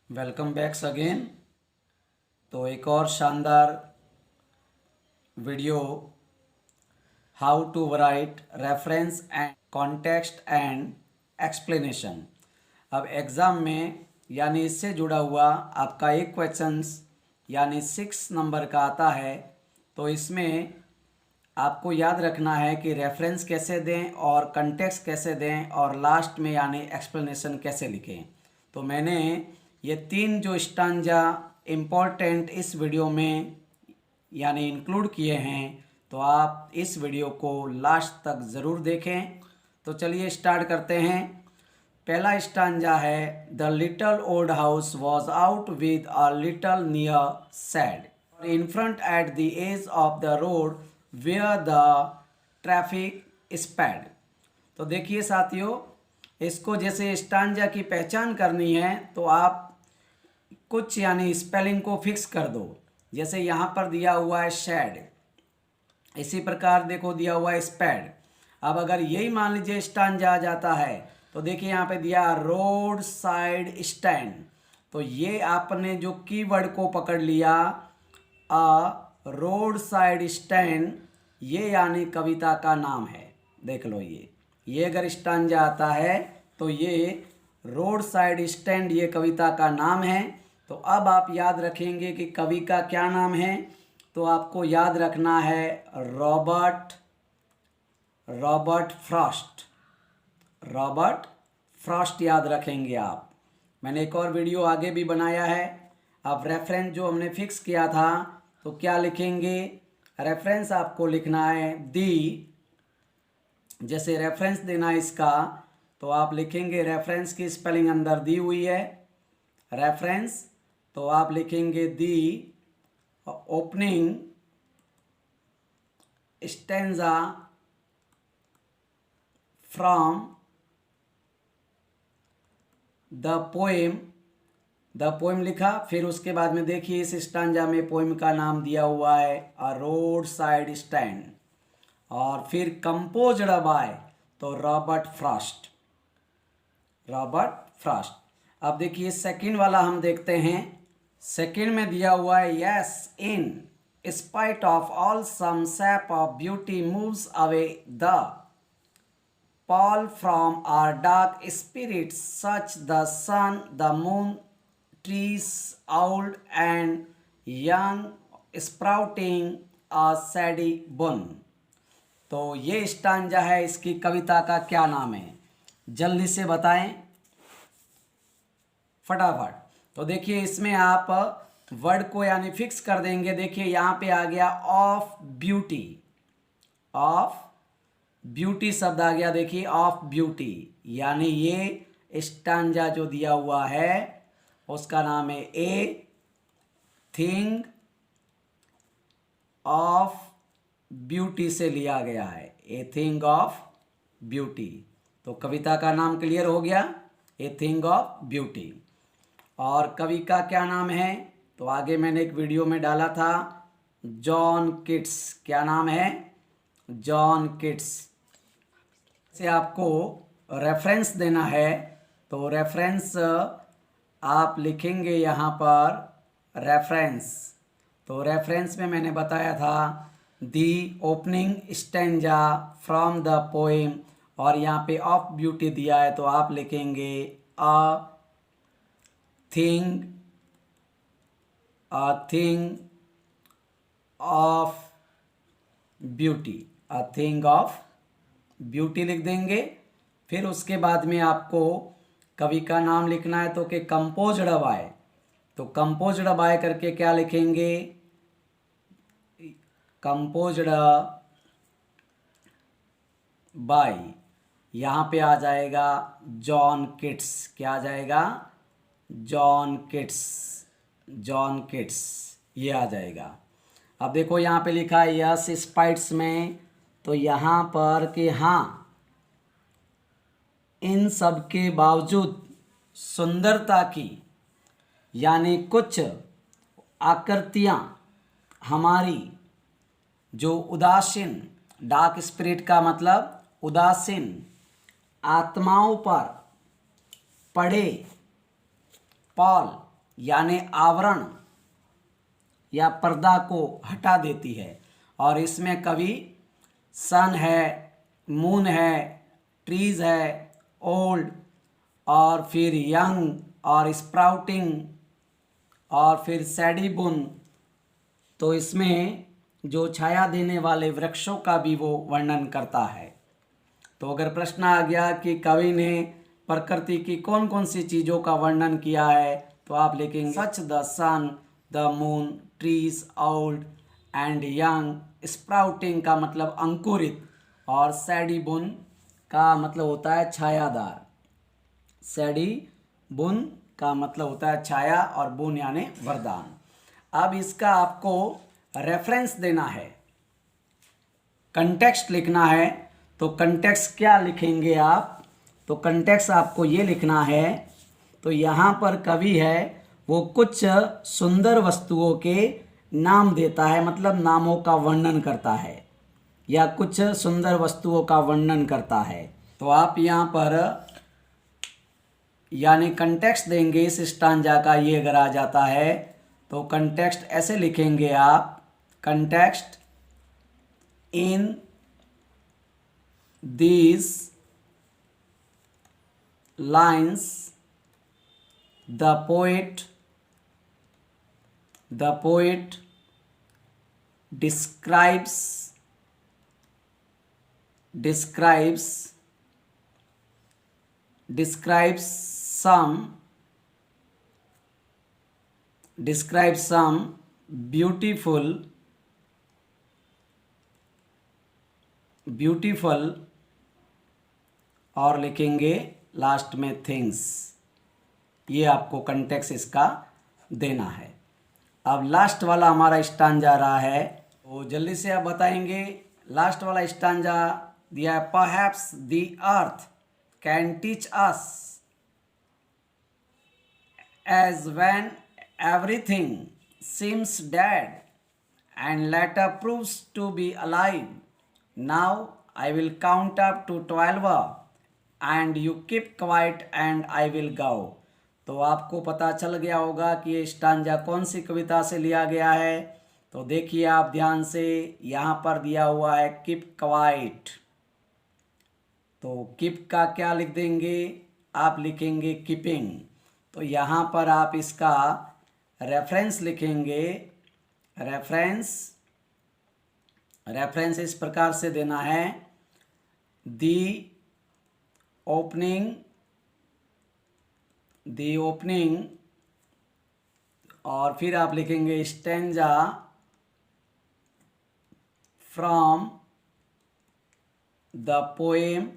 Welcome backs again. तो एक और शानदार video, how to write reference and context and explanation. अब एग्ज़ाम में यानी इससे जुड़ा हुआ आपका एक क्वेश्चंस यानी 6 नंबर का आता है। तो इसमें आपको याद रखना है कि रेफरेंस कैसे दें और कंटेक्स्ट कैसे दें और लास्ट में यानी एक्सप्लेनेशन कैसे लिखें। तो मैंने ये 3 जो स्टांजा इम्पोर्टेंट इस वीडियो में यानी इंक्लूड किए हैं, तो आप इस वीडियो को लास्ट तक ज़रूर देखें। तो चलिए स्टार्ट करते हैं। पहला स्टांजा है, the little old house was out with a little near sad in front at the edge of the road where the traffic sped. तो देखिए साथियों, इसको जैसे स्टांजा की पहचान करनी है तो आप कुछ यानी स्पेलिंग को फिक्स कर दो। जैसे यहाँ पर दिया हुआ है शैड, इसी प्रकार देखो दिया हुआ है स्पैड। अब अगर यही मान लीजिए स्टांजा आ जाता है तो देखिए यहाँ पे दिया रोड साइड स्टैंड। तो ये आपने जो कीवर्ड को पकड़ लिया अ रोड साइड स्टैंड, ये यानी कविता का नाम है। देख लो, ये अगर स्टांजा आता है तो ये रोड साइड स्टैंड ये कविता का नाम है। तो अब आप याद रखेंगे कि कवि का क्या नाम है। तो आपको याद रखना है रॉबर्ट फ्रॉस्ट याद रखेंगे आप। मैंने एक और वीडियो आगे भी बनाया है। अब रेफरेंस जो हमने फिक्स किया था तो क्या लिखेंगे, रेफरेंस आपको लिखना है दी। जैसे रेफरेंस देना इसका तो आप लिखेंगे, रेफरेंस की स्पेलिंग अंदर दी हुई है रेफरेंस, तो आप लिखेंगे the opening stanza from the poem लिखा। फिर उसके बाद में देखिए इस स्टांजा में पोएम का नाम दिया हुआ है अ रोड साइड स्टैंड, और फिर कंपोज्ड बाय तो रॉबर्ट फ्रॉस्ट। अब देखिए सेकंड वाला हम देखते हैं। सेकंड में दिया हुआ है yes in spite of all some sap of beauty moves away the pall from our dark spirits such the sun, the moon, trees, old and young sprouting a saddy bun। तो ये stanza है, इसकी कविता का क्या नाम है, जल्दी से बताएं फटाफट। तो देखिए इसमें आप वर्ड को यानी फिक्स कर देंगे। देखिए यहाँ पे आ गया ऑफ ब्यूटी शब्द आ गया। देखिए ऑफ ब्यूटी यानी ये स्टांजा जो दिया हुआ है उसका नाम है ए थिंग ऑफ ब्यूटी से लिया गया है, ए थिंग ऑफ ब्यूटी। तो कविता का नाम क्लियर हो गया, ए थिंग ऑफ ब्यूटी। और कवि का क्या नाम है तो आगे मैंने एक वीडियो में डाला था, जॉन किट्स। क्या नाम है, जॉन किट्स। से आपको रेफरेंस देना है तो रेफरेंस आप लिखेंगे यहाँ पर रेफरेंस। तो रेफरेंस में मैंने बताया था the opening stanza from the poem, और यहाँ पे ऑफ ब्यूटी दिया है तो आप लिखेंगे a thing of beauty, a thing of beauty लिख देंगे। फिर उसके बाद में आपको कवि का नाम लिखना है तो कि कंपोज्ड बाय, तो कंपोज्ड बाय करके क्या लिखेंगे, कंपोज्ड बाय। यहाँ पे आ जाएगा जॉन किट्स। क्या आ जाएगा, जॉन किट्स ये आ जाएगा। अब देखो यहाँ पे लिखा है यस स्पाइट्स में, तो यहाँ पर कि हाँ इन सब के बावजूद सुंदरता की यानी कुछ आकृतियाँ हमारी जो उदासीन, डार्क स्पिरिट का मतलब उदासीन आत्माओं पर पड़े, पॉल यानी आवरण या पर्दा को हटा देती है। और इसमें कभी सन है, मून है, ट्रीज है, ओल्ड, और फिर यंग, और स्प्राउटिंग, और फिर सैडीबुन। तो इसमें जो छाया देने वाले वृक्षों का भी वो वर्णन करता है। तो अगर प्रश्न आ गया कि कवि ने प्रकृति की कौन कौन सी चीज़ों का वर्णन किया है, तो आप लिखेंगे such the sun, the moon, trees, old and young. Sprouting का मतलब अंकुरित, और सैडीबुन का मतलब होता है छायादार। सैडी बुन का मतलब होता है छाया, और बुन यानी वरदान। अब इसका आपको रेफरेंस देना है, कंटेक्स्ट लिखना है। तो कंटेक्स्ट क्या लिखेंगे आप? तो कंटेक्स्ट आपको ये लिखना है। तो यहाँ पर कवि है वो कुछ सुंदर वस्तुओं के नाम देता है, मतलब नामों का वर्णन करता है, या कुछ सुंदर वस्तुओं का वर्णन करता है। तो आप यहाँ पर यानी कंटेक्स्ट देंगे इस स्टांजा का। ये अगर आ जाता है तो कंटेक्स्ट ऐसे लिखेंगे आप, context in these lines the poet describes some beautiful, और लिखेंगे लास्ट में थिंग्स। ये आपको कंटेक्स्ट इसका देना है। अब लास्ट वाला हमारा स्टांजा रहा है, वो जल्दी से आप बताएंगे। लास्ट वाला स्टांजा दिया है, perhaps the earth can teach us as when everything seems dead and later proves to be alive. Now I will count up to 12 and you keep quiet and I will go. तो आपको पता चल गया होगा कि ये stanza कौन सी कविता से लिया गया है। तो देखिए आप ध्यान से, यहाँ पर दिया हुआ है कीप क्वाइट। तो कीप का क्या लिख देंगे आप? लिखेंगे कीपिंग। तो यहाँ पर आप इसका रेफरेंस लिखेंगे। रेफरेंस इस प्रकार से देना है, दी ओपनिंग, और फिर आप लिखेंगे स्टेंजा फ्रॉम द पोएम,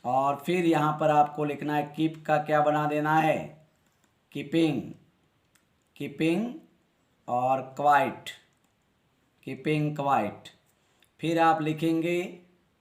और फिर यहाँ पर आपको लिखना है कीप का क्या बना देना है? कीपिंग और क्वाइट, कीपिंग क्वाइट। फिर आप लिखेंगे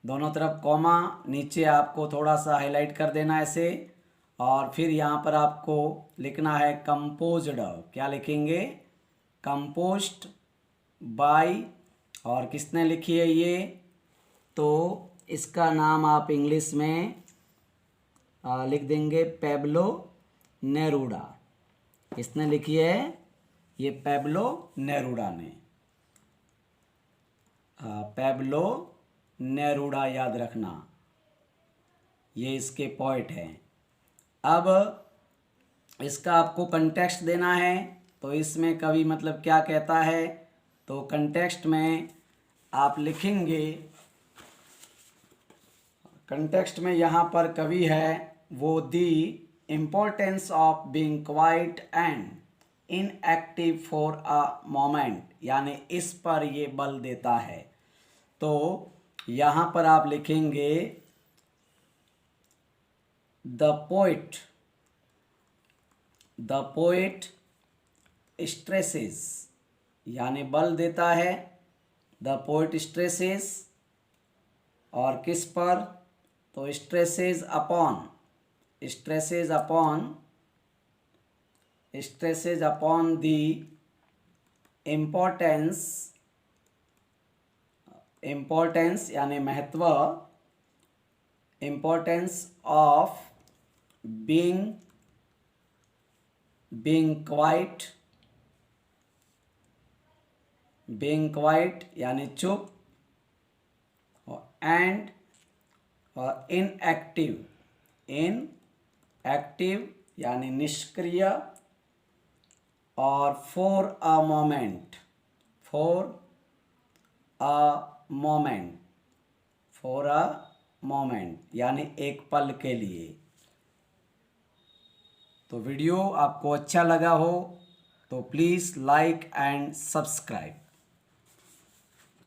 दोनों तरफ कॉमा, नीचे आपको थोड़ा सा हाईलाइट कर देना ऐसे, और फिर यहाँ पर आपको लिखना है कंपोज्ड। क्या लिखेंगे? कंपोज्ड बाय, और किसने लिखी है ये? तो इसका नाम आप इंग्लिश में लिख देंगे पैब्लो नेरूडा। किसने लिखी है? ये पैब्लो नेरूडा ने। पैब्लो नेरूडा याद रखना, ये इसके पोएट हैं। अब इसका आपको कंटेक्स्ट देना है। तो इसमें कवि मतलब क्या कहता है? तो कंटेक्स्ट में आप लिखेंगे, कंटेक्स्ट में यहाँ पर कवि है वो दी importance of being quiet and inactive for a moment, यानी इस पर ये बल देता है। तो यहाँ पर आप लिखेंगे द पोएट स्ट्रेसेस, यानी बल देता है। द पोएट स्ट्रेसेस, और किस पर? तो स्ट्रेसेस अपॉन द इम्पोर्टेंस यानी महत्व, importance of being being quite यानी चुप, एंड इनएक्टिव यानी निष्क्रिय, और फॉर अ मोमेंट यानी एक पल के लिए। तो वीडियो आपको अच्छा लगा हो तो प्लीज़ लाइक एंड सब्सक्राइब।